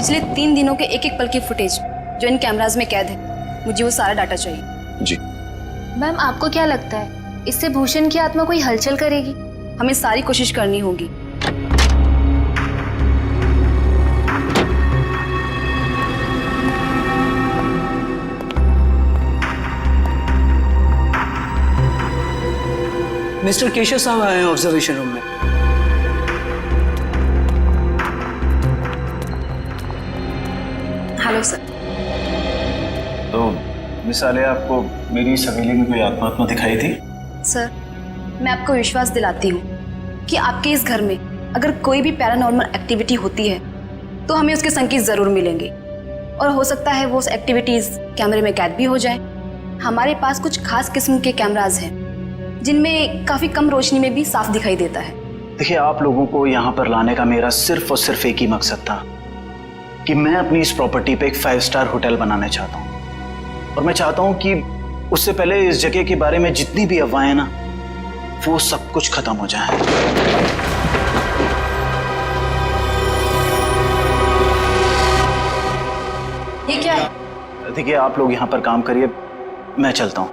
पिछले 3 दिनों के एक एक पल की फुटेज जो इन कैमराज में कैद है, मुझे वो सारा डाटा चाहिए। जी मैम, आपको क्या लगता है इससे भूषण की आत्मा कोई हलचल करेगी? हमें सारी कोशिश करनी होगी। मिस्टर केशव साहब आए हैं ऑब्जर्वेशन रूम में। Hello sir. तो मिस आलिया, आपको मेरी इस हवेली में कोई आत्मा दिखाई थी? सर, मैं आपको विश्वास दिलाती हूँ कि आपके इस घर में अगर कोई भी पैरानॉर्मल एक्टिविटी होती है तो हमें उसके संकेत जरूर मिलेंगे, और हो सकता है वो एक्टिविटीज कैमरे में कैद भी हो जाए। हमारे पास कुछ खास किस्म के कैमराज हैं जिनमें काफी कम रोशनी में भी साफ दिखाई देता है। देखिए, आप लोगों को यहाँ पर लाने का मेरा सिर्फ और सिर्फ एक ही मकसद था कि मैं अपनी इस प्रॉपर्टी पे एक 5 स्टार होटल बनाना चाहता हूँ, और मैं चाहता हूँ कि उससे पहले इस जगह के बारे में जितनी भी अफवाहें हैं ना, वो सब कुछ खत्म हो जाए। ये क्या है? देखिए, आप लोग यहाँ पर काम करिए, मैं चलता हूँ।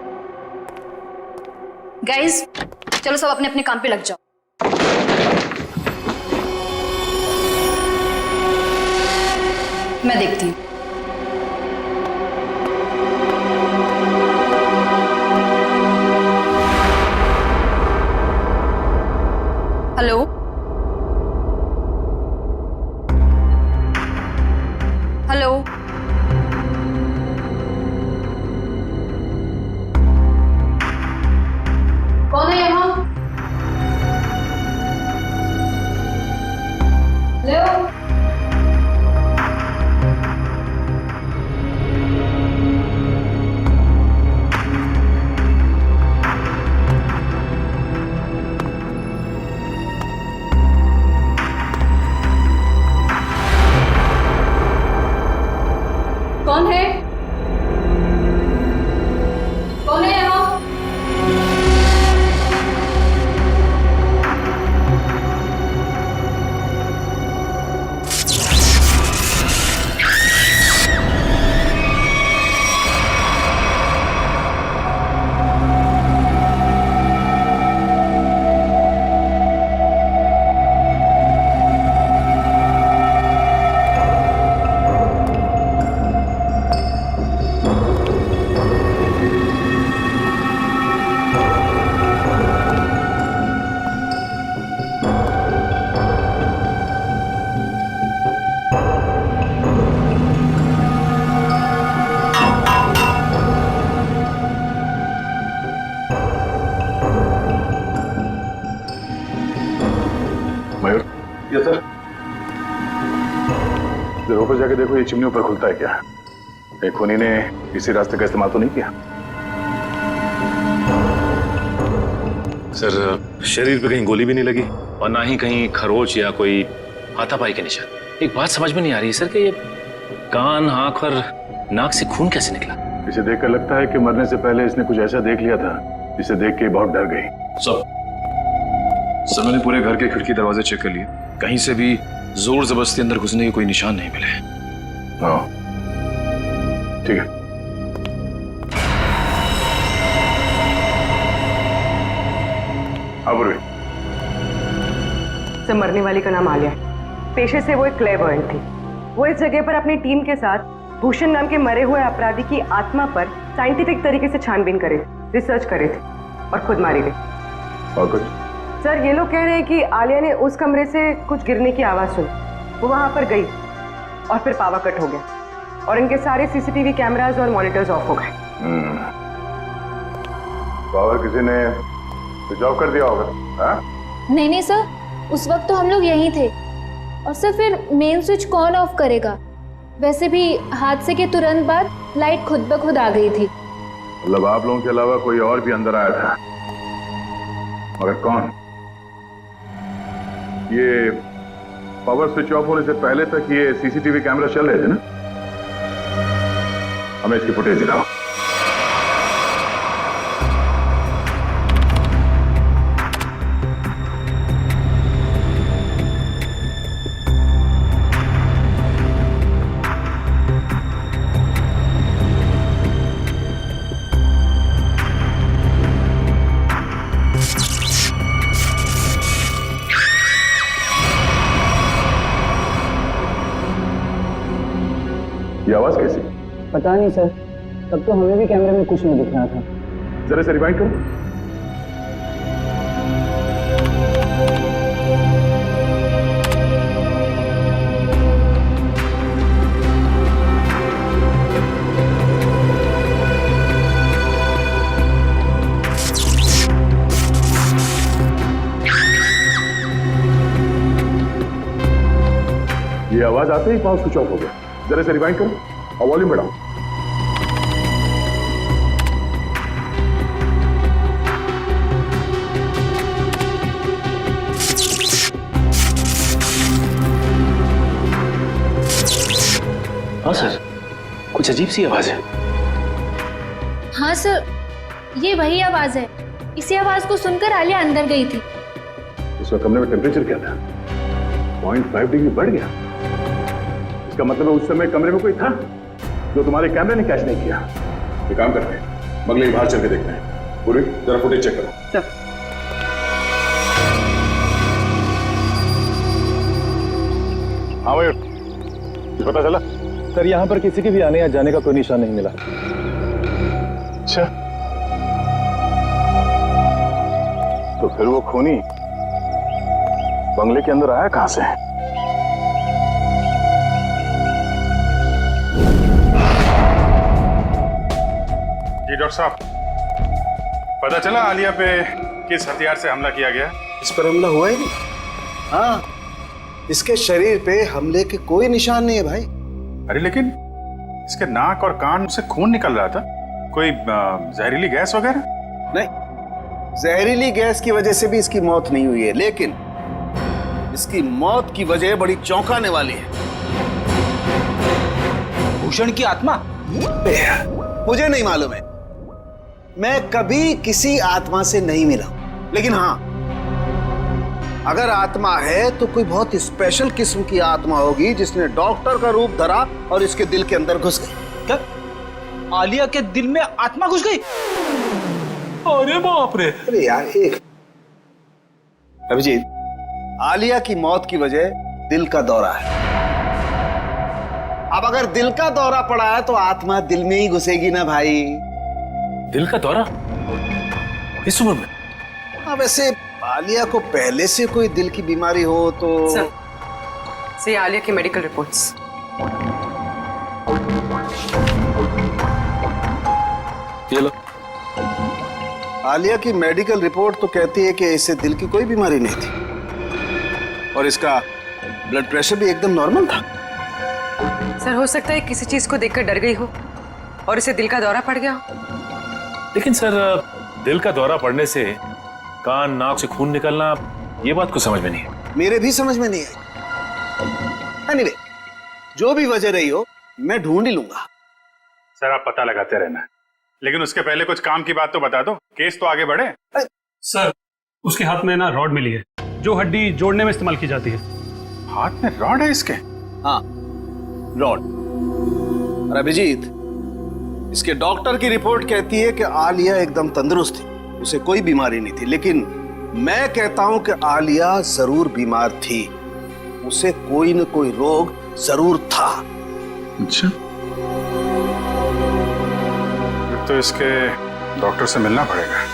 गाइस, चलो सब अपने अपने काम पे लग जाओ। मैं देखती हूँ। हेलो, हेलो, कौन है यहाँ? हेलो, कौन है? कौन है यहाँ? मयूर, यस सर। जरा ऊपर जाके देखो, ये चिमनी ऊपर खुलता है क्या? एक खूनी ने इसी रास्ते का इस्तेमाल तो नहीं किया? सर, शरीर पे कहीं गोली भी नहीं लगी और ना ही कहीं खरोच या कोई हाथापाई के निशान। एक बात समझ में नहीं आ रही सर कि ये कान, आंख और नाक से खून कैसे निकला? इसे देखकर लगता है कि मरने से पहले इसने कुछ ऐसा देख लिया था जिसे देख के बहुत डर गई। सर, मैंने पूरे घर के खिड़की दरवाजे चेक कर लिए, कहीं से भी जोर जबरदस्ती अंदर घुसने के कोई निशान नहीं मिले। हाँ, ठीक है। अब सर, मरने वाली का नाम आलिया। पेशे से वो एक क्लेवर्ड थी। वो इस जगह पर अपनी टीम के साथ भूषण नाम के मरे हुए अपराधी की आत्मा पर साइंटिफिक तरीके से छानबीन करे, रिसर्च करे थे और खुद मारी गई। और कुछ? सर, ये लोग कह रहे हैं कि आलिया ने उस कमरे से कुछ गिरने की आवाज सुनी। वो वहां पर गई और फिर पावर कट हो गया और इनके सारे सीसीटीवी कैमरास और मॉनिटर्स ऑफ हो गए। पावर किसी ने स्विच ऑफ कर दिया होगा। हाँ? नहीं नहीं सर, उस वक्त तो हम लोग यहीं थे। और सर, फिर मेन स्विच कौन ऑफ करेगा? वैसे भी हादसे के तुरंत बाद लाइट खुद ब खुद आ गई थी। मतलब आप लोगों के अलावा कोई और भी अंदर आया था, मगर कौन? ये पावर स्विच ऑफ होने से पहले तक ये सीसीटीवी कैमरा चल रहे थे ना? हमें इसकी फुटेज दिखाओ। ये आवाज कैसी? पता नहीं सर, तब तो हमें भी कैमरे में कुछ नहीं दिख रहा था। जरा से रिवाइंड करो। ये आवाज आते ही पावर स्विच ऑफ हो गया। जरा से रिवाइंड करो और वॉल्यूम बढ़ाओ। हाँ सर, कुछ अजीब सी आवाज है। हाँ सर, ये वही आवाज है। इसी आवाज को सुनकर आलिया अंदर गई थी। इस वक्त कमरे में टेम्परेचर क्या था? 0.5 डिग्री बढ़ गया। इसका मतलब है उस समय कमरे में कोई था जो तुम्हारे कैमरे ने कैच नहीं किया। ये काम करते हैं, बंगले के बाहर चल के देखते हैं। पूरी जरा फुटेज चेक करो। हाँ भाई, कुछ पता चला? सर यहाँ पर किसी के भी आने या जाने का कोई निशान नहीं मिला। अच्छा, तो फिर वो खूनी बंगले के अंदर आया कहां से? जी डॉक्टर साहब, पता चला आलिया पे किस हथियार से हमला किया गया? इस पर हमला हुआ ही नहीं। हाँ, इसके शरीर पे हमले के कोई निशान नहीं है भाई। अरे लेकिन इसके नाक और कान से खून निकल रहा था। कोई जहरीली गैस वगैरह? नहीं, जहरीली गैस की वजह से भी इसकी मौत नहीं हुई है, लेकिन इसकी मौत की वजह बड़ी चौंकाने वाली है। भूषण की आत्मा? मुझे नहीं मालूम है, मैं कभी किसी आत्मा से नहीं मिला, लेकिन हाँ, अगर आत्मा है तो कोई बहुत स्पेशल किस्म की आत्मा होगी जिसने डॉक्टर का रूप धरा और इसके दिल के अंदर घुस गई। क्या आलिया के दिल में आत्मा घुस गई? अरे बाप रे! अरे यार, एक अभिजीत, आलिया की मौत की वजह दिल का दौरा है। अब अगर दिल का दौरा पड़ा है तो आत्मा दिल में ही घुसेगी ना भाई। दिल का दौरा इस उम्र में? हाँ, वैसे आलिया को पहले से कोई दिल की बीमारी हो तो सर, आलिया की मेडिकल रिपोर्ट्स। ये लो। आलिया की मेडिकल रिपोर्ट तो कहती है कि इसे दिल की कोई बीमारी नहीं थी और इसका ब्लड प्रेशर भी एकदम नॉर्मल था। सर, हो सकता है किसी चीज को देखकर डर गई हो और इसे दिल का दौरा पड़ गया हो। लेकिन सर, दिल का दौरा पड़ने से कान नाक से खून निकलना, ये बात को समझ में नहीं है। मेरे भी समझ में नहीं आई। एनीवे, जो भी वजह रही हो, मैं ढूंढ ही लूंगा। सर, आप पता लगाते रहना, लेकिन उसके पहले कुछ काम की बात तो बता दो, केस तो आगे बढ़े। सर, उसके हाथ में ना रॉड मिली है जो हड्डी जोड़ने में इस्तेमाल की जाती है। हाथ में रॉड है इसके? हाँ, रॉड। और अभिजीत, इसके डॉक्टर की रिपोर्ट कहती है कि आलिया एकदम तंदुरुस्त थी, उसे कोई बीमारी नहीं थी, लेकिन मैं कहता हूं कि आलिया जरूर बीमार थी, उसे कोई न कोई रोग जरूर था। अच्छा, तो इसके डॉक्टर से मिलना पड़ेगा।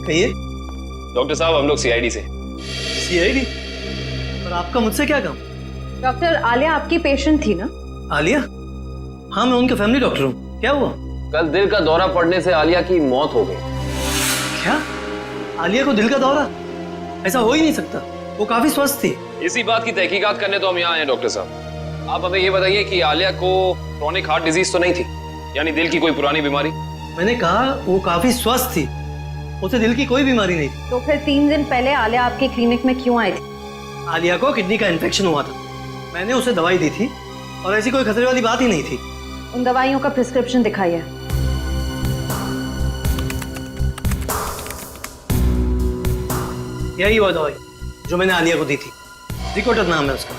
कहिए। डॉक्टर साहब, हम लोग सीआईडी से। सीआईडी? और आपका मुझसे क्या काम? डॉक्टर, आलिया आपकी पेशेंट थी ना? आलिया? हाँ, मैं उनका फैमिली डॉक्टर हूँ। क्या हुआ? कल दिल का दौरा पड़ने से आलिया की मौत हो गई। क्या? आलिया को दिल का दौरा? ऐसा हो ही नहीं सकता, वो काफी स्वस्थ थी। इसी बात की तहकीकात करने तो हम यहाँ आए हैं डॉक्टर साहब। आप हमें ये बताइए कि आलिया को क्रोनिक हार्ट डिजीज तो नहीं थी, यानी दिल की कोई पुरानी बीमारी? मैंने कहा वो काफी स्वस्थ थी, उसे दिल की कोई बीमारी नहीं थी। तो फिर 3 दिन पहले आलिया आपके क्लिनिक में क्यों आई थी? आलिया को किडनी का इन्फेक्शन हुआ था, मैंने उसे दवाई दी थी और ऐसी कोई खतरे वाली बात ही नहीं थी। उन दवाइयों का प्रिस्क्रिप्शन दिखाइए। यही वो दवाई जो मैंने आलिया को दी थी, रिकोटर नाम है उसका।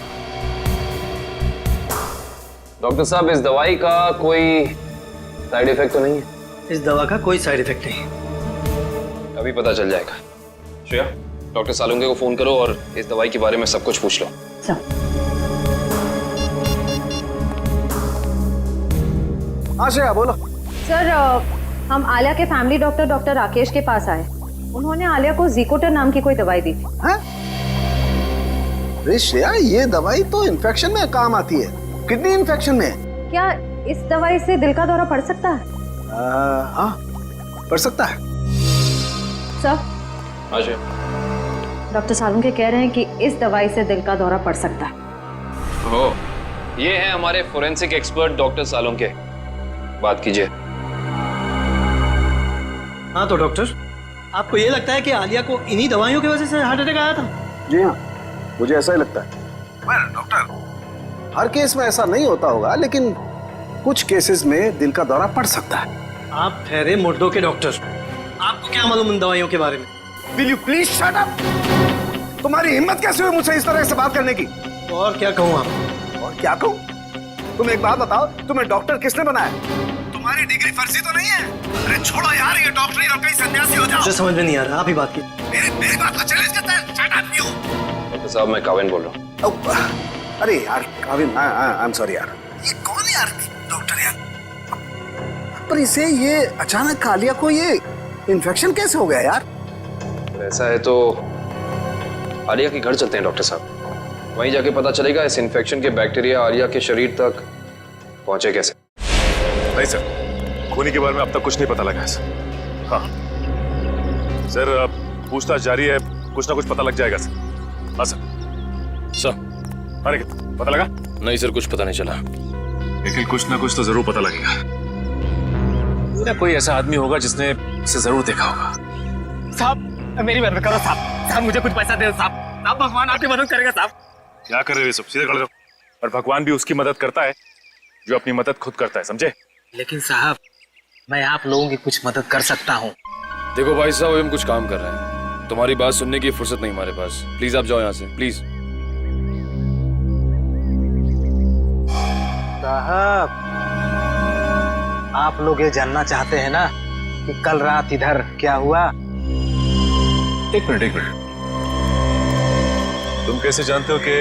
डॉक्टर साहब, इस दवाई का कोई साइड इफेक्ट तो नहीं है? इस दवा का कोई साइड इफेक्ट नहीं है। अभी पता चल जाएगा। श्रेया, डॉक्टर सालुंके को फोन करो और इस दवाई के बारे में सब कुछ पूछ लो। हाँ श्रेया बोलो। सर हम आलिया के फैमिली डॉक्टर डॉक्टर राकेश के पास आए। उन्होंने आलिया को ज़िकोटर नाम की कोई दवाई दी थी। हाँ? अरे श्रेया, ये दवाई तो इन्फेक्शन में काम आती है, किडनी इन्फेक्शन में। क्या इस दवाई से दिल का दौरा पड़ सकता है? हाँ पड़ सकता है। सर अच्छा, डॉक्टर सालुंके कह रहे हैं कि इस दवाई से दिल का दौरा पड़ सकता है। हो, ये है हमारे फोरेंसिक एक्सपर्ट डॉक्टर सालुंके, बात कीजिए। हाँ तो डॉक्टर, आपको ये लगता है कि आलिया को इन्हीं दवाइयों की वजह से हार्ट अटैक आया था? जी हाँ, मुझे ऐसा ही लगता है। डॉक्टर, हर केस में ऐसा नहीं होता होगा, लेकिन कुछ केसेस में दिल का दौरा पड़ सकता है। आप ठहरे मुर्दों के डॉक्टर, आपको क्या मालूम इन दवाइयों के बारे में? Will you please shut up? तुम्हारी हिम्मत कैसे हुई मुझसे इस तरह से बात करने की? और क्या कहूँ आप? और क्या कहूँ? तुम एक बात बताओ, तुम्हें डॉक्टर किसने बनाया? तुम्हारी डिग्री फर्जी तो नहीं है? अरे छोड़ो यार, ये डॉक्टरी और कहीं सन्यासी हो जाओ। मुझे समझ में नहीं आ रहा, आप ही बात की। मेरी बात को चैलेंज करता है? Shut up you! डॉक्टर साहब, मैं काविन बोल रहा हूँ। अरे यार काविन, आई एम सॉरी यार। ये कौन है यार डॉक्टर यार? पर इसे ये अचानक आलिया को ये इन्फेक्शन कैसे हो गया यार? ऐसा है तो आलिया के घर चलते हैं डॉक्टर साहब, वहीं जाके पता चलेगा इस इन्फेक्शन के बैक्टीरिया आलिया के शरीर तक पहुंचे कैसे। नहीं सर, खूनी के बारे में अब तक कुछ नहीं पता लगा है सर। हाँ सर, पूछताछ जारी है, कुछ ना कुछ पता लग जाएगा सर। हाँ सर। अरे पता लगा? नहीं सर, कुछ पता नहीं चला, लेकिन कुछ ना कुछ तो जरूर पता लगेगा। कोई ऐसा आदमी होगा जिसने इसे जरूर देखा होगा। साहब मेरी मदद करो साहब, साहब मुझे कुछ पैसा दे साहब, साहब भगवान आपकी मदद करेगा साहब। क्या कर रहे हो सब, सीधे खड़े रहो। और भगवान भी उसकी मदद करता है जो अपनी मदद खुद करता है, समझे? लेकिन साहब, मैं आप लोगों की कुछ मदद कर सकता हूँ। देखो भाई साहब, हम कुछ काम कर रहे हैं, तुम्हारी बात सुनने की फुर्सत नहीं हमारे पास। प्लीज आप जाओ यहाँ से, प्लीज। साहब, आप लोग ये जानना चाहते हैं ना कि कल रात इधर क्या हुआ? एक मिनट। तुम कैसे जानते हो कि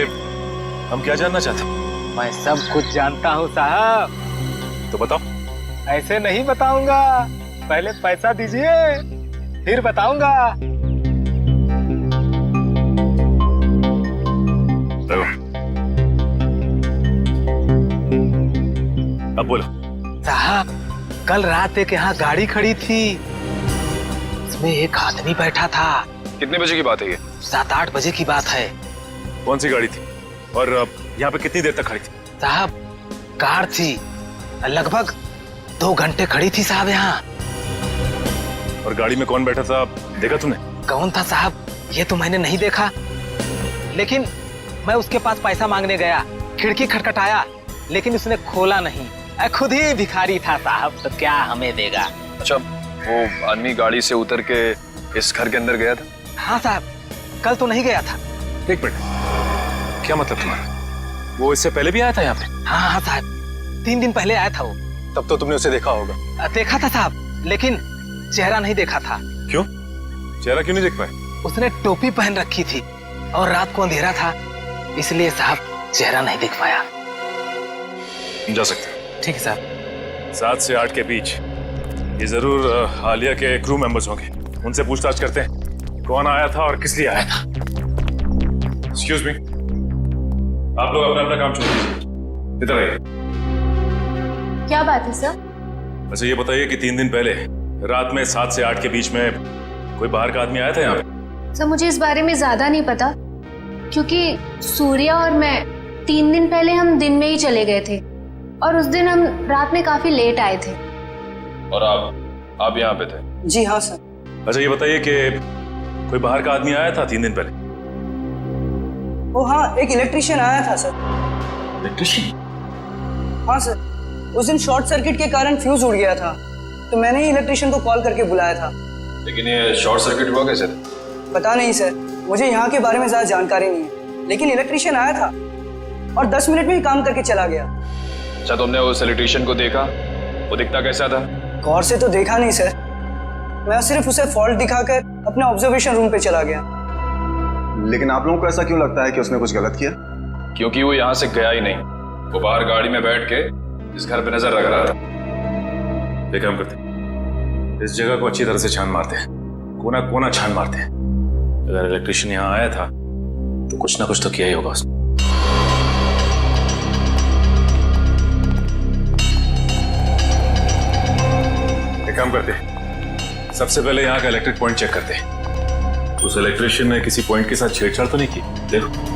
हम क्या जानना चाहते हैं? मैं सब कुछ जानता हूँ साहब। तो बताओ। ऐसे नहीं बताऊंगा, पहले पैसा दीजिए फिर बताऊंगा। अब बोलो। साहब, कल रात एक यहाँ गाड़ी खड़ी थी, इसमें एक आदमी बैठा था। कितने बजे की बात है ये? 7-8 बजे की बात है। कौन सी गाड़ी थी और यहाँ पे कितनी देर तक खड़ी थी? साहब, कार थी, लगभग 2 घंटे खड़ी थी साहब यहाँ। और गाड़ी में कौन बैठा था, देखा तूने? कौन था साहब, ये तो मैंने नहीं देखा, लेकिन मैं उसके पास पैसा मांगने गया, खिड़की खटखटाया, लेकिन उसने खोला नहीं। खुद ही भिखारी था साहब, तो क्या हमें देगा। अच्छा, वो आदमी गाड़ी से उतर के इस घर के अंदर गया था? हाँ साहब, कल तो नहीं गया था। एक मिनट, क्या मतलब तुम्हारा? वो इससे पहले भी आया था यहाँ पे? हाँ साहब, 3 दिन पहले आया था वो। तब तो तुमने उसे देखा होगा। देखा था साहब, लेकिन चेहरा नहीं देखा था। क्यों? चेहरा क्यों नहीं देख पाए? उसने टोपी पहन रखी थी और रात को अंधेरा था, इसलिए साहब चेहरा नहीं देख पाया। जा सकते हैं। ठीक है साहब। 7 से 8 के बीच ये जरूर आलिया के क्रू मेंबर्स होंगे। उनसे पूछताछ करते हैं कौन आया था और किस लिए आया था। एक्सक्यूज मी, आप लोग अपना अपना काम छोड़ दीजिए, इधर आइए। क्या बात है सर? वैसे ये बताइए कि 3 दिन पहले रात में 7 से 8 के बीच में कोई बाहर का आदमी आया था यहाँ पे? सर मुझे इस बारे में ज्यादा नहीं पता, क्योंकि सूर्या और मैं 3 दिन पहले हम दिन में ही चले गए थे और उस दिन हम रात में काफी लेट आए थे। और आप यहाँ पे थे? जी हाँ सर। अच्छा ये बताइए कि कोई बाहर का आदमी आया था 3 दिन पहले? ओ हाँ, एक इलेक्ट्रिशियन आया था सर। इलेक्ट्रिशियन? हाँ सर, उस दिन शॉर्ट सर्किट के कारण फ्यूज उड़ गया था, तो मैंने ही इलेक्ट्रिशियन को कॉल करके बुलाया था। लेकिन ये शॉर्ट सर्किट हुआ कैसे? पता नहीं सर, मुझे यहाँ के बारे में ज्यादा जानकारी नहीं है, लेकिन इलेक्ट्रिशियन आया था और 10 मिनट में ही काम करके चला गया। अच्छा, तुमने उस इलेक्ट्रिशियन को देखा? वो दिखता कैसा था? गौर से तो देखा नहीं सर, मैं सिर्फ उसे फॉल्ट दिखाकर अपने ऑब्जर्वेशन रूम पे चला गया। लेकिन आप लोगों को ऐसा क्यों लगता है कि उसने कुछ गलत किया? क्योंकि वो यहाँ से गया ही नहीं, वो बाहर गाड़ी में बैठ के इस घर पे नजर रख रहा था। एक काम करते हैं, इस जगह को अच्छी तरह से छान मारते हैं, कोना कोना छान मारते हैं। अगर इलेक्ट्रिशियन यहाँ आया था तो कुछ ना कुछ तो किया ही होगा उसने। एक काम करते हैं, सबसे पहले यहाँ का इलेक्ट्रिक पॉइंट चेक करते हैं। उस इलेक्ट्रिशियन ने किसी पॉइंट के साथ छेड़छाड़ तो नहीं की? देखो।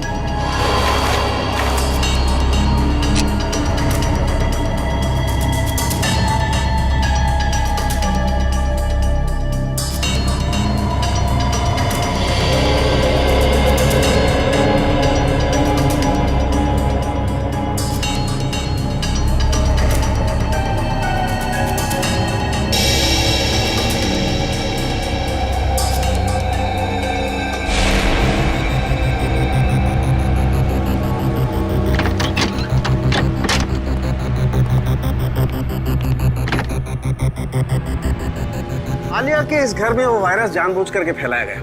आलिया के इस घर में वो वायरस जानबूझ करके फैलाया गया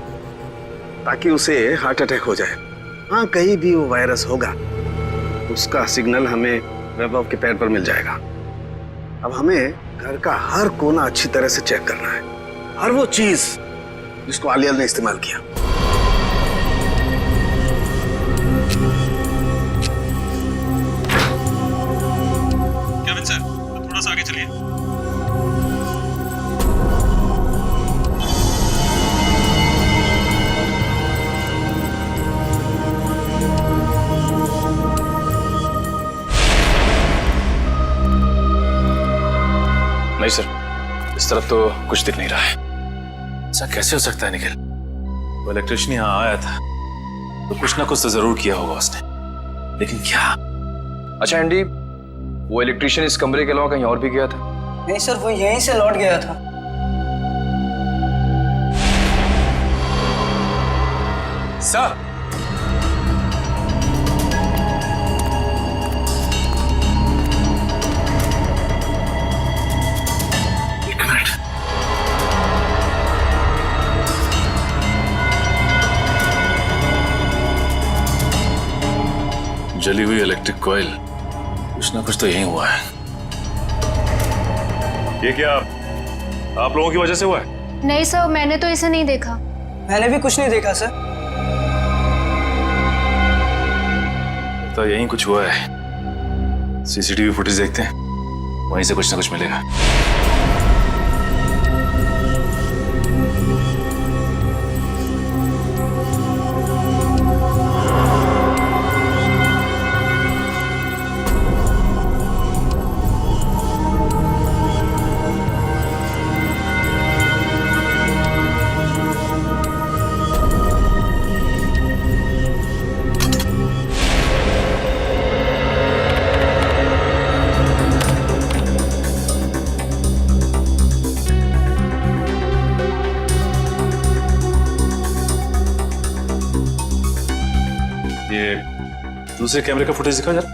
ताकि उसे हार्ट अटैक हो जाए। हाँ, कहीं भी वो वायरस होगा उसका सिग्नल हमें वैभव के पैर पर मिल जाएगा। अब हमें घर का हर कोना अच्छी तरह से चेक करना है, हर वो चीज जिसको आलिया ने इस्तेमाल किया। केविन सर, थोड़ा सा आगे चलिए। नहीं सर, इस तरफ तो कुछ दिख नहीं रहा है। ऐसा कैसे हो सकता है निखिल? वो इलेक्ट्रिशियन यहाँ आया था तो कुछ ना कुछ तो जरूर किया होगा उसने, लेकिन क्या? अच्छा एंडी, वो इलेक्ट्रिशियन इस कमरे के अलावा कहीं और भी गया था? नहीं सर, वो यहीं से लौट गया था। सर, जली हुई इलेक्ट्रिक कॉइल, कुछ ना कुछ तो यही हुआ है। ये क्या आप लोगों की वजह से हुआ है? नहीं सर, मैंने तो इसे नहीं देखा। मैंने भी कुछ नहीं देखा सर। तो यही कुछ हुआ है। सीसीटीवी फुटेज देखते हैं, वहीं से कुछ ना कुछ मिलेगा। दूसरे कैमरे का फुटेज दिखा जरा।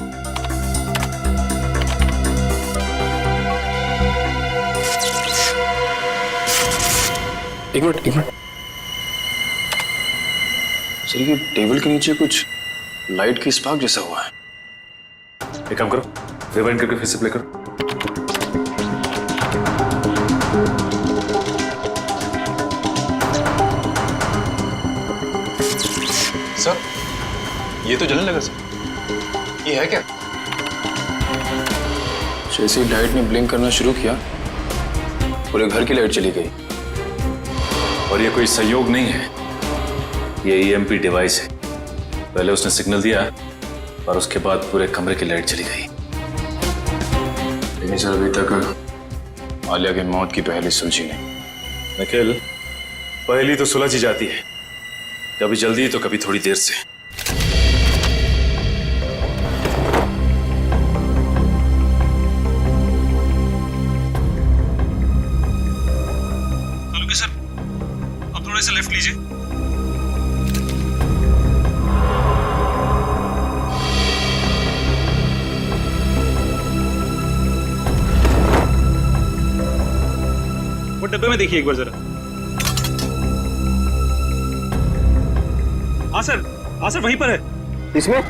एक मिनट। सर, ये टेबल के नीचे कुछ लाइट की स्पार्क जैसा हुआ है। एक काम करो, रिवाइंड करके फिर से प्ले करो। सर, ये तो जलने लगा सर। ये है क्या? जैसे ही लाइट ने ब्लिंक करना शुरू किया, पूरे घर की लाइट चली गई। और ये कोई संयोग नहीं है, ये ईएमपी डिवाइस है। पहले उसने सिग्नल दिया और उसके बाद पूरे कमरे की लाइट चली गई। लेकिन सर, अभी तक आलिया की मौत की पहली सुलझी नहीं। निखिल, पहली तो सुलझ ही जाती है, कभी जल्दी तो कभी थोड़ी देर से। सर, अब थोड़ा सा लेफ्ट लीजिए। डब्बे में देखिए एक बार जरा। हाँ सर वहीं पर है। इसमें?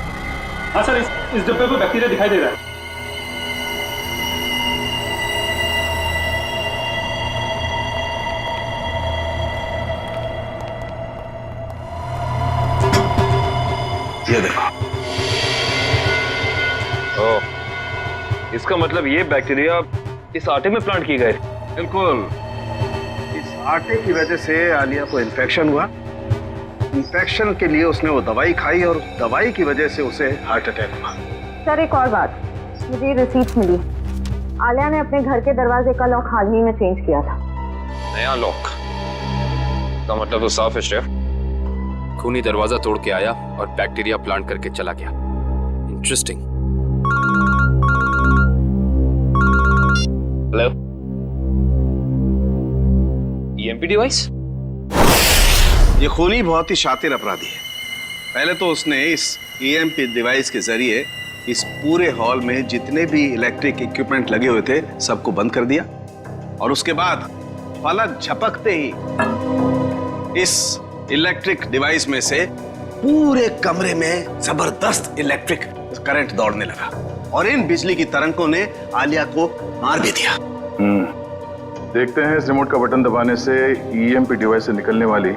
हाँ सर, इस डब्बे पर बैक्टीरिया दिखाई दे रहा है। ये देखो। ओह, इसका मतलब ये बैक्टीरिया इस आटे में प्लांट किए गए। बिल्कुल, इस आटे की वजह से आलिया को इन्फेक्शन हुआ। इन्फेक्शन के लिए उसने वो दवाई खाई और दवाई की वजह से उसे हार्ट अटैक हुआ। सर एक और बात, मुझे ये रिसीट्स मिली। आलिया ने अपने घर के दरवाजे का लॉक हाल ही में चेंज किया था। नया लॉक का मतलब तो साफ है शेफ। खूनी दरवाजा तोड़ के आया और बैक्टीरिया प्लांट करके चला गया। इंटरेस्टिंग। Hello, EMP device? ये खूनी बहुत ही शातिर अपराधी है। पहले तो उसने इस ईएमपी डिवाइस के जरिए इस पूरे हॉल में जितने भी इलेक्ट्रिक इक्विपमेंट लगे हुए थे सबको बंद कर दिया और उसके बाद पलक झपकते ही इस इलेक्ट्रिक डिवाइस में से पूरे कमरे में जबरदस्त इलेक्ट्रिक करंट दौड़ने लगा और इन बिजली की तरंगों ने आलिया को मार भी दिया। देखते हैं इस रिमोट का बटन दबाने से ईएमपी डिवाइस से निकलने वाली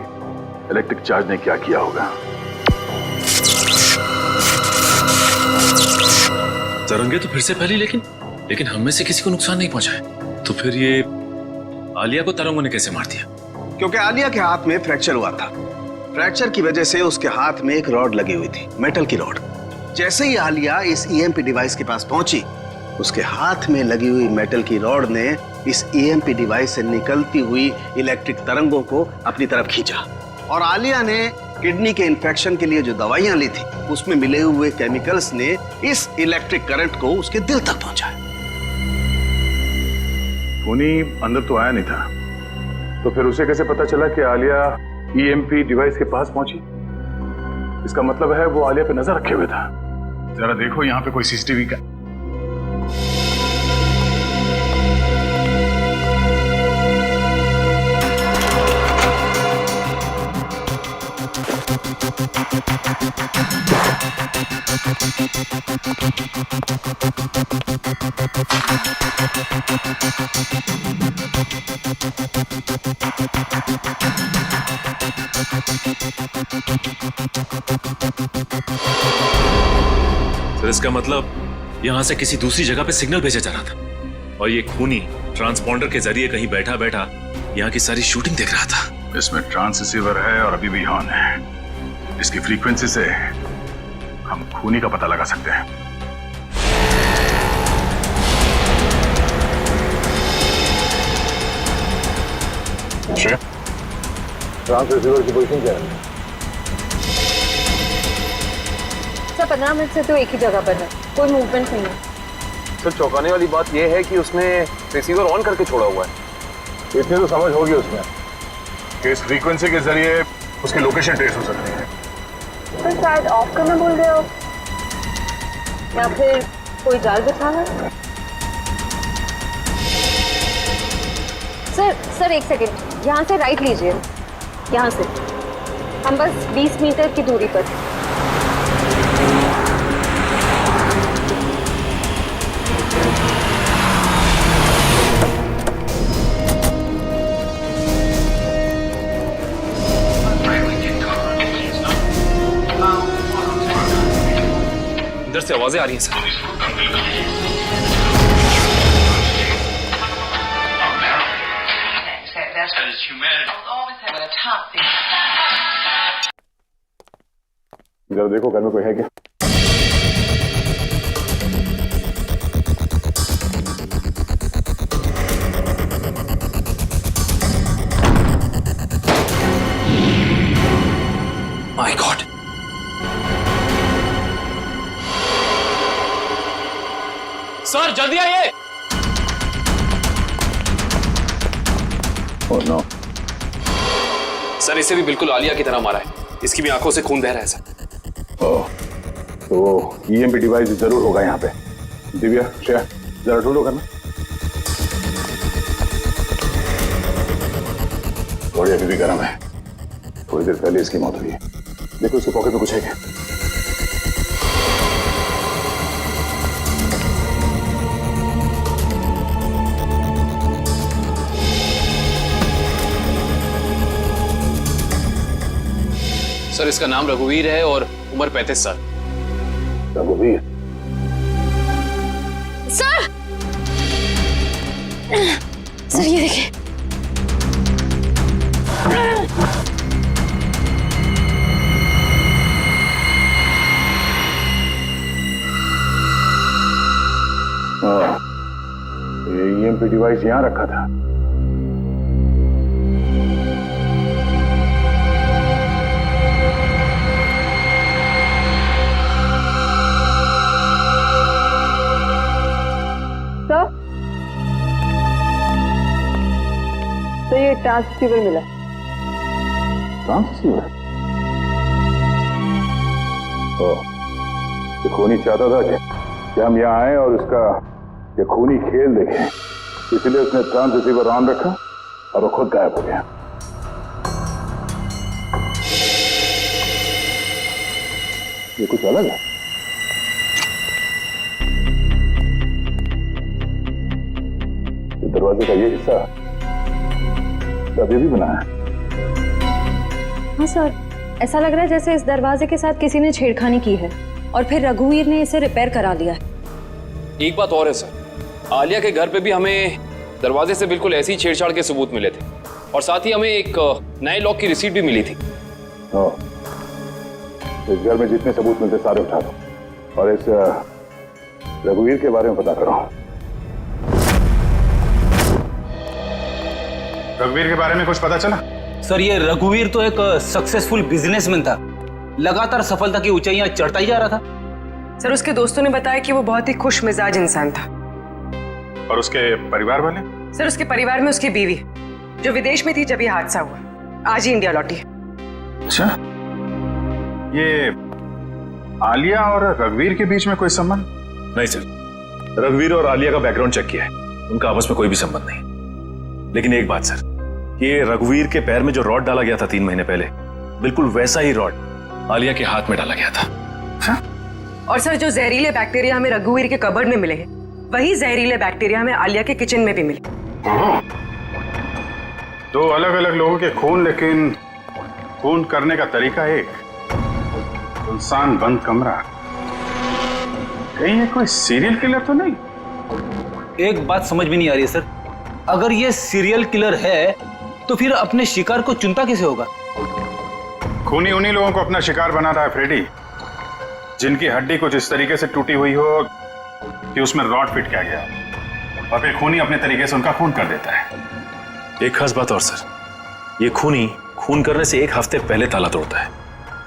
इलेक्ट्रिक चार्ज ने क्या किया होगा। तरंगे तो फिर से फैली, लेकिन हम में से किसी को नुकसान नहीं पहुंचा है। तो फिर ये आलिया को तरंगों ने कैसे मार दिया? क्योंकि आलिया के हाथ में फ्रैक्चर हुआ था। फ्रैक्चर की वजह से उसके हाथ में एक रॉड लगी हुई थी, मेटल की रॉड। जैसे ही आलिया इस ईएमपी डिवाइस के पास पहुंची, उसके हाथ में लगी हुई मेटल की रॉड ने इस ईएमपी डिवाइस से निकलती हुई इलेक्ट्रिक तरंगों को अपनी तरफ खींचा और आलिया ने किडनी के इन्फेक्शन के लिए जो दवाइयां ली थी उसमें मिले हुए केमिकल्स ने इस इलेक्ट्रिक करंट को उसके दिल तक पहुंचाया। खूनी अंदर तो आया नहीं था, तो फिर उसे कैसे पता चला कि आलिया ईएमपी डिवाइस के पास पहुंची? इसका मतलब है वो आलिया पे नजर रखे हुए था। जरा देखो यहाँ पे कोई सीसीटीवी का। तो इसका मतलब यहां से किसी दूसरी जगह पे सिग्नल भेजा जा रहा था और ये खूनी ट्रांसपॉन्डर के जरिए कहीं बैठा बैठा यहाँ की सारी शूटिंग देख रहा था। इसमें ट्रांसरिसीवर है और अभी भी ऑन है। इसकी फ्रीक्वेंसी से हम खूनी का पता लगा सकते हैं। ट्रांसरिसीवर की पोजीशन क्या है? सर 15 मिनट से तो एक ही जगह पर है, कोई मूवमेंट नहीं है। सर चौंकाने वाली बात यह है कि उसने रिसीवर ऑन करके छोड़ा हुआ है। इतनी तो समझ होगी उसमें कि इस फ्रीक्वेंसी के जरिए उसकी लोकेशन ट्रेस हो सकती है। तो शायद ऑफ करना भूल गए हो या फिर कोई जाल बिछा है। सर एक सेकेंड, यहाँ से राइट लीजिए। यहाँ से हम बस 20 मीटर की दूरी पर। इधर से आवाजें आ रही हैं सर। जरा देखो घर में कोई है क्या? माय गॉड, सर जल्दी आइए। Oh no. सर इसे भी बिल्कुल आलिया की तरह मारा है। इसकी भी आंखों से खून बह रहा है सर। ओह, तो ईएमपी डिवाइस जरूर होगा यहाँ पे। दिव्या, श्रेया, जरा ढूंढो करना। थोड़ी अभी भी गर्म है, थोड़ी देर पहले इसकी मौत हुई है। देखो उसके पॉकेट में कुछ है क्या? सर इसका नाम रघुवीर है और उम्र 35 साल। रघुवीर? सर सर ये देखिए। ये ईएमपी डिवाइस यहां रखा था। तो ये ट्रांससीवर मिला। ट्रांससीवर? ये खूनी चाहता था कि हम यहाँ आए और उसका ये खूनी खेल देखें, इसलिए उसने ट्रांससीवर ऑन रखा और वो खुद गायब हो गया। ये कुछ अलग है। ये दरवाजे का ये हिस्सा अभी भी बना है। हाँ सर, ऐसा लग रहा है जैसे इस दरवाजे के साथ किसी ने छेड़खानी की है और फिर रघुवीर ने इसे रिपेयर करा लिया है। एक बात और है सर, आलिया के घर पे भी हमें दरवाजे से बिल्कुल ऐसे ही छेड़छाड़ के सबूत मिले थे और साथ ही हमें एक नए लॉक की रिसीट भी मिली थी। इस घर में जितने सबूत मिलते सारे उठा दो और इस रघुवीर के बारे में पता करो। रघुवीर के बारे में कुछ पता चला? सर ये रघुवीर तो एक सक्सेसफुल बिजनेसमैन था, लगातार सफलता की ऊंचाइयां चढ़ता ही जा रहा था। सर उसके दोस्तों ने बताया कि वो बहुत ही खुश मिजाज इंसान था। और उसके परिवार वाले? सर उसके परिवार में उसकी बीवी जो विदेश में थी जब ये हादसा हुआ, आज ही इंडिया लौटी है। अच्छा, ये आलिया और रघुवीर के बीच में कोई संबंध? नहीं सर, रघुवीर और आलिया का बैकग्राउंड चेक किया है, उनका आपस में कोई भी संबंध नहीं। लेकिन एक बात सर, ये रघुवीर के पैर में जो रॉड डाला गया था 3 महीने पहले, बिल्कुल वैसा ही रॉड आलिया के हाथ में डाला गया था। हाँ? और सर जो जहरीले बैक्टीरिया हमें रघुवीर के कबर्ड में मिले हैं, वही जहरीले बैक्टीरिया हमें आलिया के किचन में भी मिले। दो अलग अलग लोगों के खून, लेकिन खून करने का तरीका एक। इंसान बंद कमरा, कहीं ये कोई सीरियल किलर तो नहीं? एक बात समझ में नहीं आ रही है सर, अगर ये सीरियल किलर है तो फिर अपने शिकार को चुनता कैसे होगा? खूनी उन्हीं लोगों को अपना शिकार बना रहा है फ्रेडी, जिनकी हड्डी कुछ इस तरीके से टूटी हुई हो कि उसमें रॉड फिट किया गया, और फिर खूनी अपने तरीके से उनका खून कर देता है। एक खास बात और सर, ये खूनी खून करने से 1 हफ्ते पहले ताला तोड़ता है,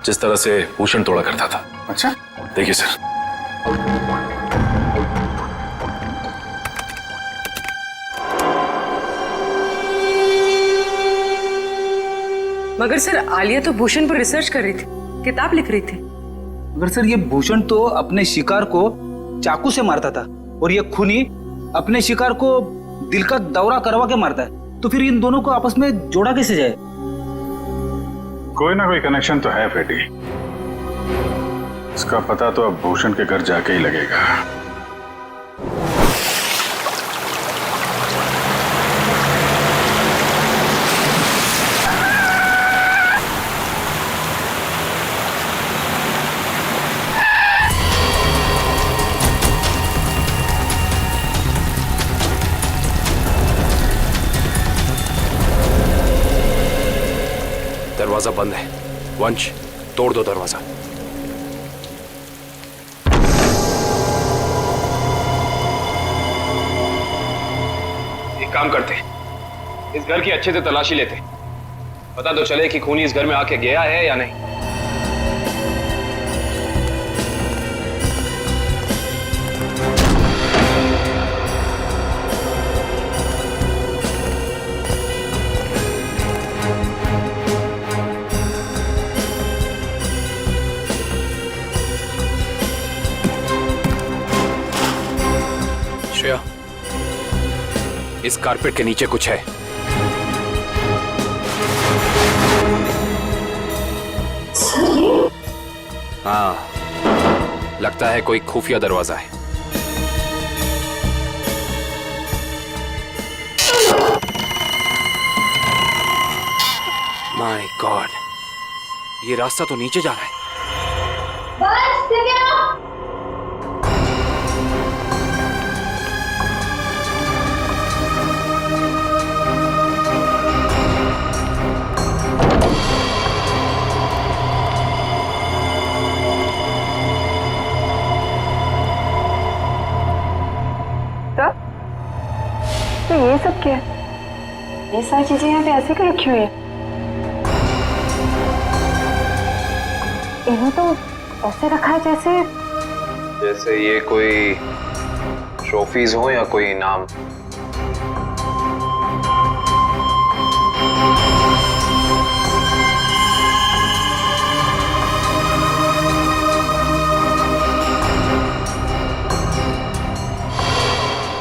जिस तरह से भूषण तोड़ा करता था। अच्छा, देखिए सर। मगर सर आलिया तो भूषण पर रिसर्च कर रही थी, किताब लिख रही थी। मगर सर ये भूषण तो अपने शिकार को चाकू से मारता था और ये खूनी अपने शिकार को दिल का दौरा करवा के मारता है, तो फिर इन दोनों को आपस में जोड़ा कैसे जाए? कोई ना कोई कनेक्शन तो है फ्रेडी, इसका पता तो अब भूषण के घर जाके ही लगेगा। दरवाजा बंद है। वंश, तोड़ दो दरवाजा। एक काम करते, इस घर की अच्छे से तलाशी लेते, पता तो चले कि खूनी इस घर में आके गया है या नहीं। श्रेया, इस कारपेट के नीचे कुछ है। सर ये हाँ, लगता है कोई खुफिया दरवाजा है। माय गॉड, ये रास्ता तो नीचे जा रहा है। तो ये सब क्या है? ये सारी चीजें यहाँ पे ऐसे क्यों रखी हुई है? इन्हें तो ऐसे रखा है जैसे ये कोई ट्रॉफीज हो या कोई इनाम।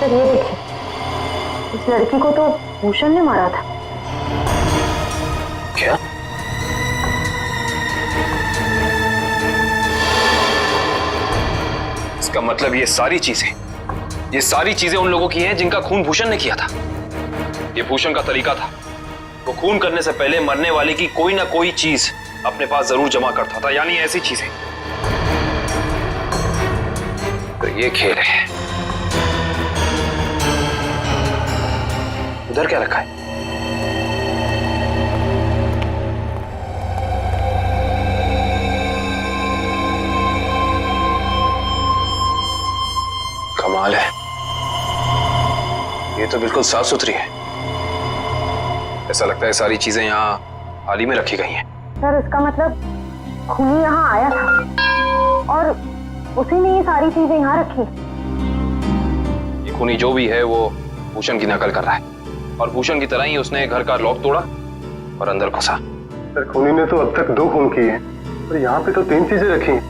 तो ये देखिए, इस लड़की को तो भूषण ने मारा था। क्या? इसका मतलब ये सारी चीजें उन लोगों की हैं जिनका खून भूषण ने किया था। ये भूषण का तरीका था, वो खून करने से पहले मरने वाले की कोई ना कोई चीज अपने पास जरूर जमा करता था, यानी ऐसी चीजें। तो ये खेल है। उधर क्या रखा है? कमाल है, ये तो बिल्कुल साफ सुथरी है। ऐसा लगता है सारी चीजें यहाँ हाल ही में रखी गई हैं। सर, इसका मतलब खूनी यहाँ आया था और उसी ने ये सारी चीजें यहाँ रखी। ये खूनी जो भी है वो भूषण की नकल कर रहा है, और भूषण की तरह ही उसने घर का लॉक तोड़ा और अंदर घुसा। सर, खूनी ने तो अब तक 2 खून किए हैं और यहाँ पे तो 3 चीजें रखी हैं।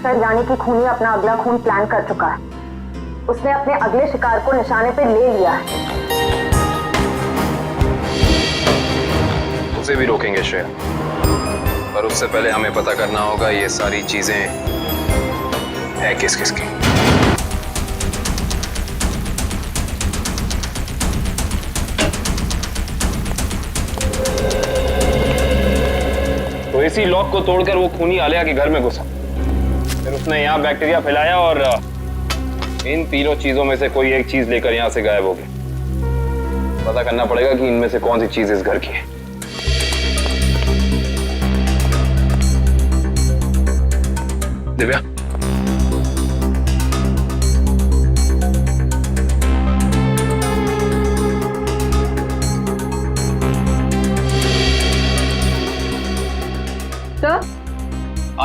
सर, यानी कि खूनी अपना अगला खून प्लान कर चुका है। उसने अपने अगले शिकार को निशाने पे ले लिया है। उसे भी रोकेंगे श्रेया, पर उससे पहले हमें पता करना होगा ये सारी चीजें है किस किस की। तो इसी लॉक को तोड़कर वो खूनी आलिया के घर में घुसा, फिर उसने यहाँ बैक्टीरिया फैलाया और इन तीनों चीजों में से कोई एक चीज लेकर यहाँ से गायब हो गया। पता करना पड़ेगा कि इनमें से कौन सी चीज इस घर की है। दिव्या,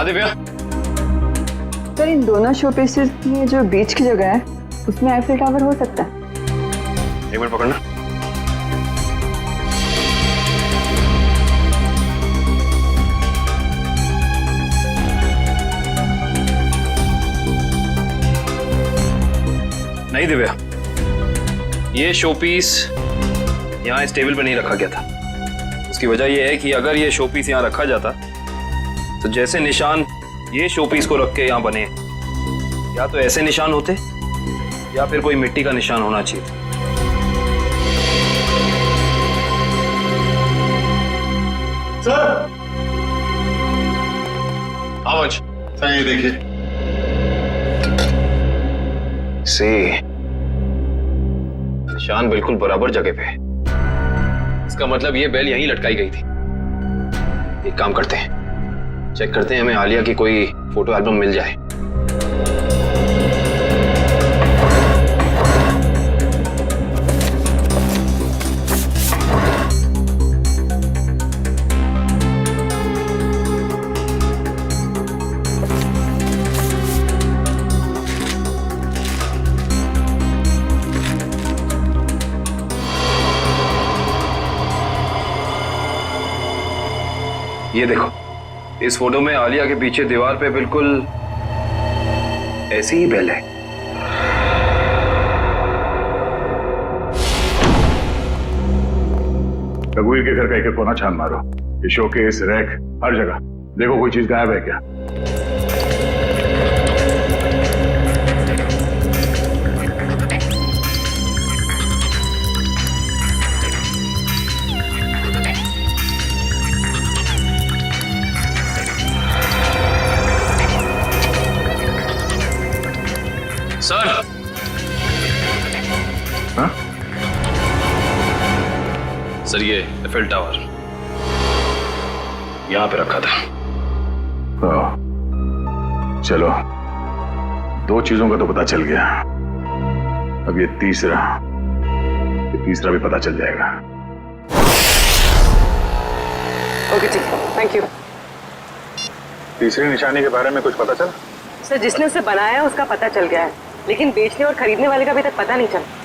दिव्या, सर, इन दोनों शो पीसेस में जो बीच की जगह है उसमें आईफिल टावर हो सकता है। एक मिनट पकड़ना। नहीं दिव्या, ये शो पीस यहाँ इस टेबल पे नहीं रखा गया था। उसकी वजह यह है कि अगर ये शो पीस यहाँ रखा जाता तो जैसे निशान ये शो पीस को रख के यहाँ बने, या तो ऐसे निशान होते या फिर कोई मिट्टी का निशान होना चाहिए। सर, आवाज सर ये देखिए। निशान बिल्कुल बराबर जगह पे है। इसका मतलब ये बेल यहीं लटकाई गई थी। एक काम करते हैं, चेक करते हैं हमें आलिया की कोई फोटो एल्बम मिल जाए। ये देखो, इस फोटो में आलिया के पीछे दीवार पे बिल्कुल ऐसी ही बेल है। रघुवीर के घर का एक कोना छान मारो, ये शोकेस, रैक, हर जगह देखो कोई चीज गायब है क्या। सर ये एफएल टावर यहां पे रखा था। चलो, 2 चीजों का तो पता चल गया। अब ये तीसरा भी पता चल जाएगा। ओके ठीक है, थैंक यू। तीसरी निशानी के बारे में कुछ पता चला? सर जिसने उसे बनाया उसका पता चल गया है, लेकिन बेचने और खरीदने वाले का अभी तक पता नहीं चला।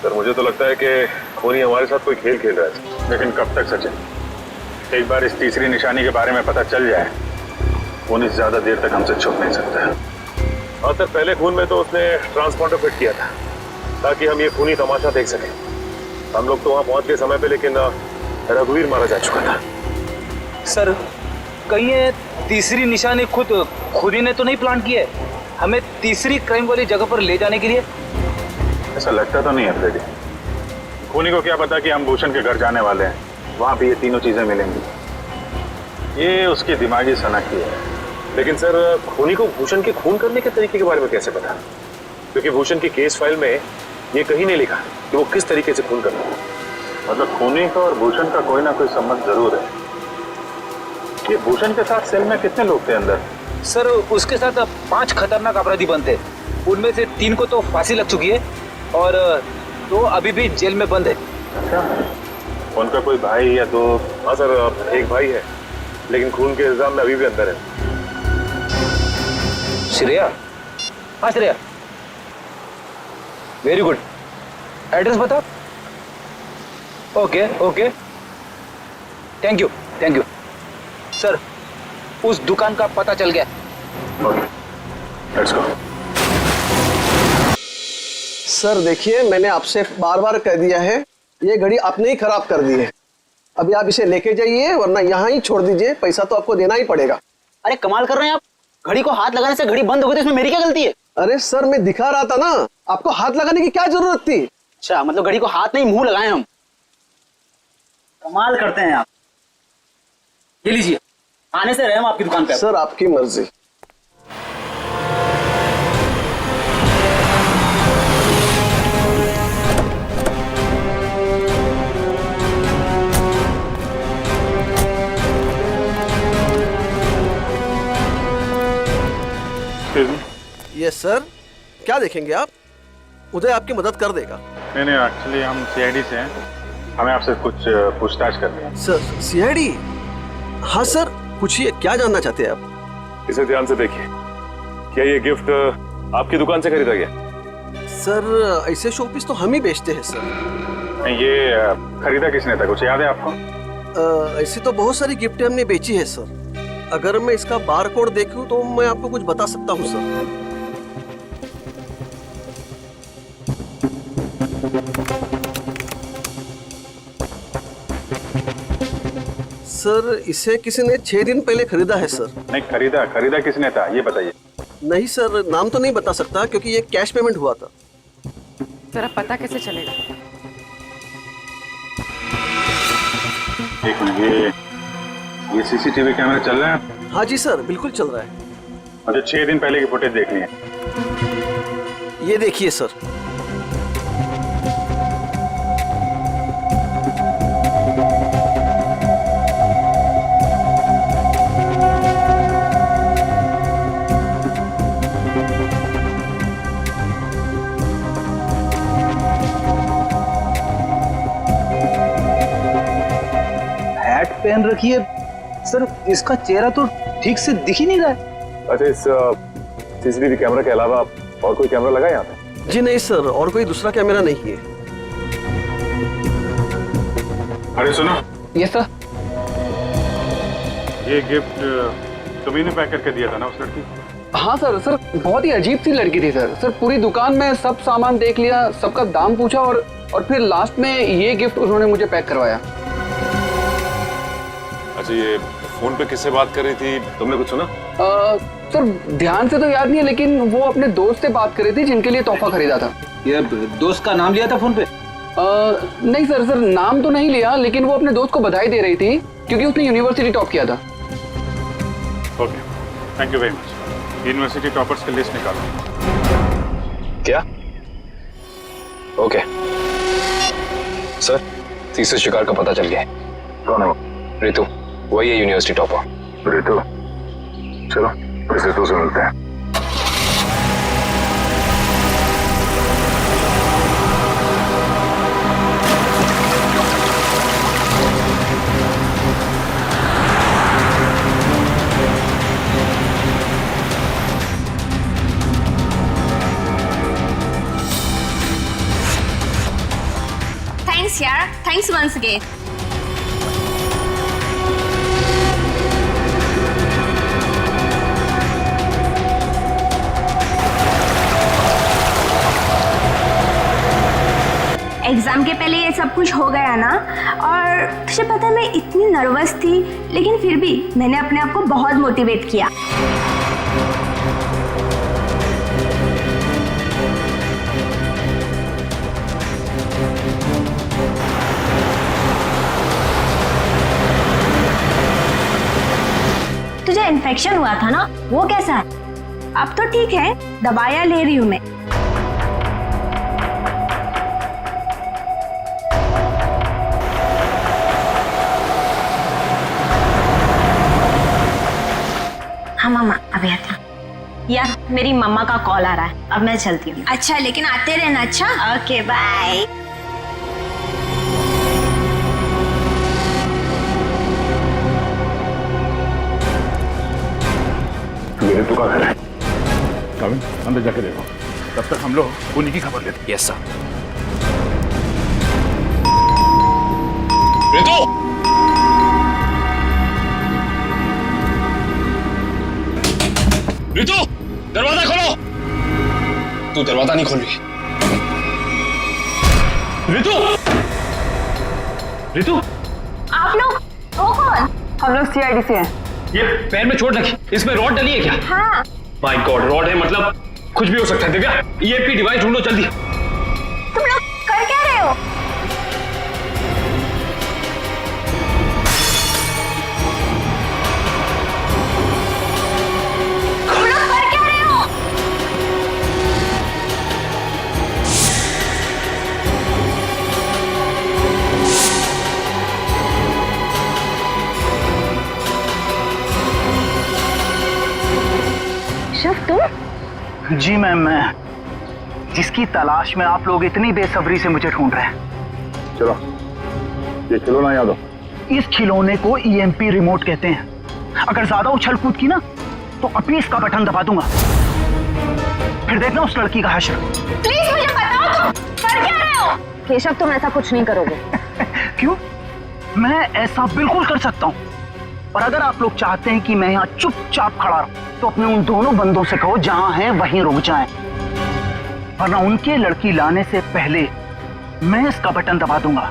सर मुझे तो लगता है कि खूनी हमारे साथ कोई खेल खेल रहा है, लेकिन कब तक सचिन? एक बार इस तीसरी निशानी के बारे में पता चल जाए, खूनी ज्यादा देर तक हमसे छुप नहीं सकता है। हाँ सर, पहले खून में तो उसने ट्रांसपॉन्डर फिट किया था ताकि हम ये खूनी तमाशा देख सकें। हम लोग तो वहां पहुंच गए समय पे, लेकिन रघुवीर मारा जा चुका था। सर कहीं ये तीसरी निशानी खुदी ने तो नहीं प्लान की है हमें तीसरी क्राइम वाली जगह पर ले जाने के लिए? ऐसा लगता तो नहीं है फ्रेडी। खूनी को क्या पता कि हम भूषण के घर जाने वाले हैं, वहां भी ये तीनों चीजें मिलेंगी। ये उसकी दिमागी सनकी है। लेकिन सर खूनी को भूषण के खून करने के तरीके के बारे में कैसे पता? क्योंकि भूषण की केस फाइल में ये कहीं नहीं लिखा कि वो किस तरीके से खून करता है। मतलब खूनी का और भूषण का कोई ना कोई संबंध जरूर है। ये भूषण के साथ सेल में कितने लोग थे अंदर? सर उसके साथ 5 खतरनाक अपराधी बनते, उनमें से 3 को तो फांसी लग चुकी है और 2 अभी भी जेल में बंद है। अच्छा, उनका कोई भाई या दो? हाँ सर, एक भाई है लेकिन खून के इल्जाम में अभी भी अंदर है। श्रेया? हाँ श्रेया, वेरी गुड। एड्रेस बताओ। Okay okay, thank you sir. उस दुकान का पता चल गया। Let's go. सर देखिए, मैंने आपसे बार कह दिया है, ये घड़ी आपने ही खराब कर दी है। अभी आप इसे लेके जाइए, वरना यहाँ ही छोड़ दीजिए। पैसा तो आपको देना ही पड़ेगा। अरे कमाल कर रहे हैं आप, घड़ी को हाथ लगाने से घड़ी बंद हो गई तो इसमें मेरी क्या गलती है? अरे सर, मैं दिखा रहा था ना, आपको हाथ लगाने की क्या जरूरत थी? अच्छा, मतलब घड़ी को हाथ नहीं मुंह लगाए हम। कमाल करते हैं आप। ये लीजिए, आने से रहे हम आपकी दुकान पे। सर आपकी मर्जी। यस सर, क्या देखेंगे आप? उदय आपकी मदद कर देगा। नहीं, एक्चुअली हम सीआईडी से हैं, हमें आपसे कुछ पूछताछ करनी है। Sir CID? हाँ सर, पूछिए, क्या जानना चाहते हैं आप? इसे ध्यान से देखिए। क्या ये गिफ्ट आपकी दुकान से खरीदा गया? सर ऐसे शोपीस तो हम ही बेचते हैं सर। नहीं, ये खरीदा किसने था, कुछ याद है आपको? ऐसी तो बहुत सारी गिफ्टें हमने बेची है सर। अगर मैं इसका बार कोड देखूं तो मैं आपको कुछ बता सकता हूं सर। सर इसे किसी ने 6 दिन पहले खरीदा है सर। नहीं, खरीदा किसने था ये बताइए। नहीं सर, नाम तो नहीं बता सकता क्योंकि ये कैश पेमेंट हुआ था। जरा पता कैसे चलेगा? एक मिनट, ये सीसीटीवी कैमरा चल रहा है? हाँ जी सर, बिल्कुल चल रहा है। मुझे 6 दिन पहले की फुटेज देखनी है। ये देखिए सर। हैट पहन रखी है सर, इसका चेहरा तो ठीक से दिख ही नहीं रहा है। अच्छा, इस सीसीटीवी कैमरा के अलावा और कोई कैमरा लगा यहाँ पे? जी नहीं सर, और कोई दूसरा कैमरा नहीं है। अरे सुनो, यस सर। ये गिफ्ट तुम्ही ने पैक करके दिया था ना उस लड़की? हाँ सर, बहुत ही अजीब सी लड़की थी सर। पूरी दुकान में सब सामान देख लिया, सबका दाम पूछा और फिर लास्ट में ये गिफ्ट उन्होंने मुझे पैक करवाया। अच्छा, ये फोन पे किससे बात कर रही थी, तुमने कुछ सुना? सर ध्यान से तो याद नहीं है, लेकिन वो अपने दोस्त से बात कर रही थी जिनके लिए तोहफा खरीदा था। ये दोस्त का नाम लिया था फोन पे? नहीं सर, नाम तो नहीं लिया, लेकिन वो अपने दोस्त को बधाई दे रही थी क्योंकि उसने यूनिवर्सिटी टॉप किया था। Okay, thank you very much. University toppers की लिस्ट निकालो। क्या? ओके सर, तीसरे शिकार का पता चल गया है। कौन हो? रितु, वही है यूनिवर्सिटी टॉपर। रितु, चलो इस रितु से मिलते हैं। थैंक्स यार, थैंक्स वंस अगेन। एग्जाम के पहले ये सब कुछ हो गया ना, और तुझे पता है मैं इतनी नर्वस थी, लेकिन फिर भी मैंने अपने आप को बहुत मोटिवेट किया। तुझे इन्फेक्शन हुआ था ना, वो कैसा है? अब तो ठीक है, दवाइयाँ ले रही हूँ मैं। हाँ मामा, अभी आता। यार मेरी मम्मा का कॉल आ रहा है, अब मैं चलती हूँ। अच्छा, लेकिन आते रहना। अच्छा, ओके बाय। मेरे तो का घर है, अंदर जाके देखो, तब तक हम लोग उन्हीं की खबर लेते हैं। Yes sir. रितु, रितु, दरवाजा खोलो। तू दरवाजा नहीं खोल रही। रितु, रितु, आप लोग हो कौन? हम लोग सीआईडी से हैं। ये पैर में चोट लगी, इसमें रॉड डली है क्या? हाँ। माय गॉड, रॉड है मतलब कुछ भी हो सकता है। दिव्या, ईएमपी डिवाइस ढूंढो जल्दी। तुम लोग कर क्या रहे हो? तुम लोग कर क्या रहे हो? शिव, तुम? जी मैम, मैं जिसकी तलाश में आप लोग इतनी बेसब्री से मुझे ढूंढ रहे हैं। चलो, ये खिलौना याद हो। इस खिलौने को ईएमपी रिमोट कहते हैं। अगर ज्यादा उछल कूद की ना तो अभी इसका बटन दबा दूंगा, फिर देखना उस लड़की का हश्र। प्लीज मुझे बताओ, तुम कर क्या रहे हो? केशव, तुम ऐसा कुछ नहीं करोगे। क्यों? मैं ऐसा बिल्कुल कर सकता हूँ। और अगर आप लोग चाहते हैं कि मैं यहाँ चुपचाप खड़ा रहूं, तो अपने उन दोनों बंदों से कहो जहां हैं वहीं रुक जाएं, वरना उनके लड़की लाने से पहले मैं इसका बटन दबा दूंगा,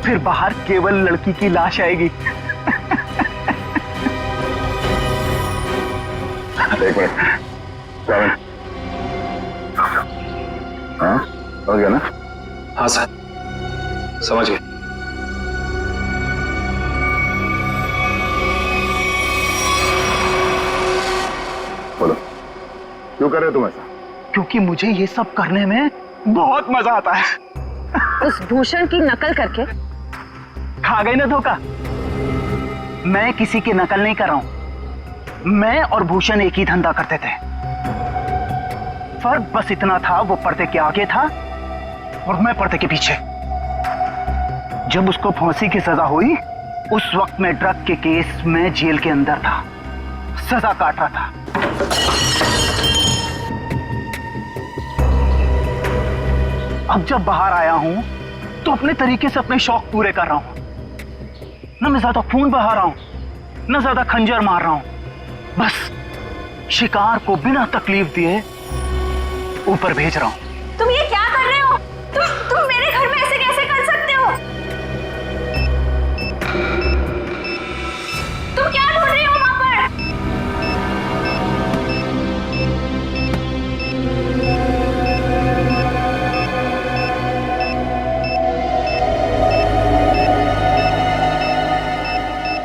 फिर बाहर केवल लड़की की लाश आएगी। एक मिनट, श्रावण। हाँ, समझ गया ना? हाँ सर, समझ गए। बोलो, क्यों कर रहे हो तुम ऐसा? क्योंकि मुझे ये सब करने में बहुत मजा आता है। उस भूषण की नकल करके खा गई ना धोखा। मैं किसी की नकल नहीं कर रहा हूं। मैं और भूषण एक ही धंधा करते थे। फर्क बस इतना था, वो पर्दे के आगे था और मैं पर्दे के पीछे। जब उसको फांसी की सजा हुई, उस वक्त मैं ड्रग के केस में जेल के अंदर था, सजा काट रहा था। अब जब बाहर आया हूं तो अपने तरीके से अपने शौक पूरे कर रहा हूं। ना मैं ज्यादा खून बहा रहा हूं, ना ज्यादा खंजर मार रहा हूं, बस शिकार को बिना तकलीफ दिए ऊपर भेज रहा हूं। तुम ये क्या कर रहे हो? तुम मेरे घर में ऐसे कैसे कर सकते हो? तुम क्या ढूंढ रही हो वहां पर?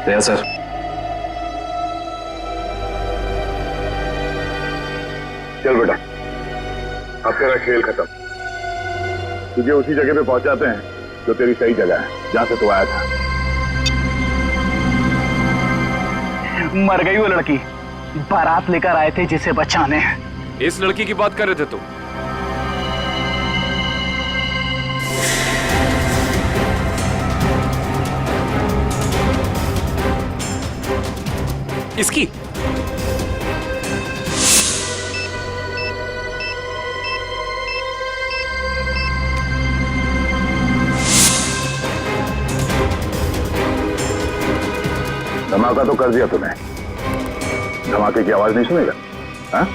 दया सर, चल बेटा, अब तेरा खेल खत्म। तुझे उसी जगह पे पहुंचाते हैं जो तेरी सही जगह है, जहां से तू आया था। मर गई वो लड़की, बारात लेकर आए थे जिसे बचाने। इस लड़की की बात कर रहे थे तुम? इसकी? धमाका तो कर दिया तूने, धमाके की आवाज नहीं सुनेगा? हाँ?